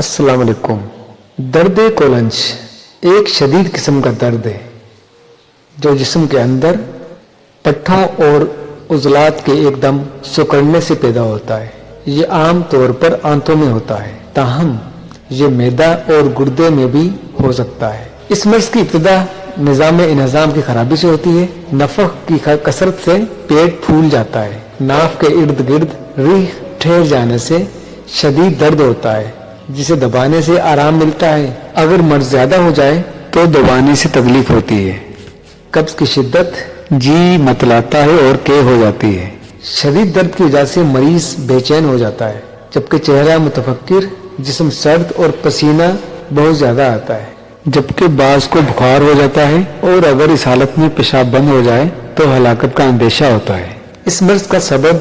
السلام علیکم۔ درد کولنج ایک شدید قسم کا درد ہے جو جسم کے اندر پٹھوں اور عضلات کے ایک دم سکڑنے سے پیدا ہوتا ہے۔ یہ عام طور پر آنتوں میں ہوتا ہے، تاہم یہ معدہ اور گردے میں بھی ہو سکتا ہے۔ اس مرض کی ابتدا نظام انہضام کی خرابی سے ہوتی ہے۔ نفخ کی کثرت سے پیٹ پھول جاتا ہے۔ ناف کے ارد گرد ریح ٹھہر جانے سے شدید درد ہوتا ہے جسے دبانے سے آرام ملتا ہے۔ اگر مرض زیادہ ہو جائے تو دبانے سے تکلیف ہوتی ہے۔ قبض کی شدت، جی متلاتا ہے اور کے ہو جاتی ہے۔ شدید درد کی وجہ سے مریض بے چین ہو جاتا ہے، جبکہ چہرہ متفکر، جسم سرد اور پسینہ بہت زیادہ آتا ہے، جبکہ بعض کو بخار ہو جاتا ہے، اور اگر اس حالت میں پیشاب بند ہو جائے تو ہلاکت کا اندیشہ ہوتا ہے۔ اس مرض کا سبب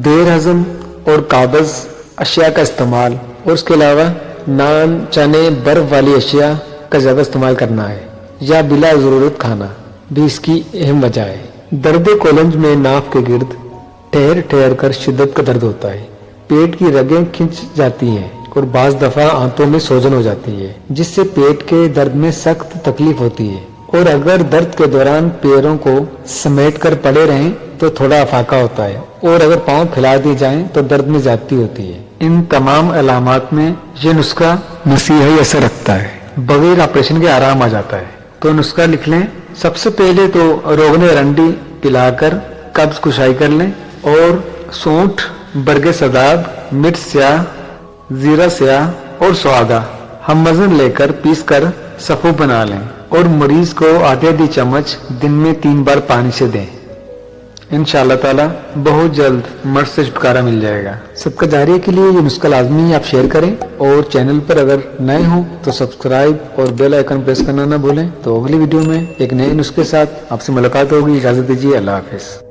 دیر ہضم اور قابض اشیاء کا استعمال اور اس کے علاوہ نان، چنے، برف والی اشیاء کا زیادہ استعمال کرنا ہے یا بلا ضرورت کھانا بھی اس کی اہم وجہ ہے۔ درد کولنج میں ناف کے گرد ٹھہر ٹھہر کر شدت کا درد ہوتا ہے۔ پیٹ کی رگیں کھنچ جاتی ہیں اور بعض دفعہ آنتوں میں سوجن ہو جاتی ہے، جس سے پیٹ کے درد میں سخت تکلیف ہوتی ہے، اور اگر درد کے دوران پیروں کو سمیٹ کر پڑے رہیں تو تھوڑا افاقہ ہوتا ہے، اور اگر پاؤں پھیلا دیے جائیں تو درد میں زیادتی ہوتی ہے۔ ان تمام علامات میں یہ نسخہ مسیحی اثر رکھتا ہے، بغیر آپریشن کے آرام آ جاتا ہے۔ تو نسخہ لکھ لیں۔ سب سے پہلے تو روغن رنڈی پلا کر قبض کشائی کر لیں، اور سونٹھ، برگ سداب، مرچ سیاہ، زیرہ سیاہ اور سوادہ ہم وزن لے کر پیس کر سفو بنا لیں، اور مریض کو آدھی چمچ دن میں 3 بار پانی سے دیں۔ انشاءاللہ تعالی بہت جلد مرض سے چھٹکارا مل جائے گا۔ صدقہ جاریہ کے لیے یہ نسخہ لازمی آپ شیئر کریں، اور چینل پر اگر نئے ہوں تو سبسکرائب اور بیل آئیکن پریس کرنا نہ بھولیں۔ تو اگلی ویڈیو میں ایک نئے نسخے کے ساتھ آپ سے ملاقات ہوگی۔ اجازت دیجیے، اللہ حافظ۔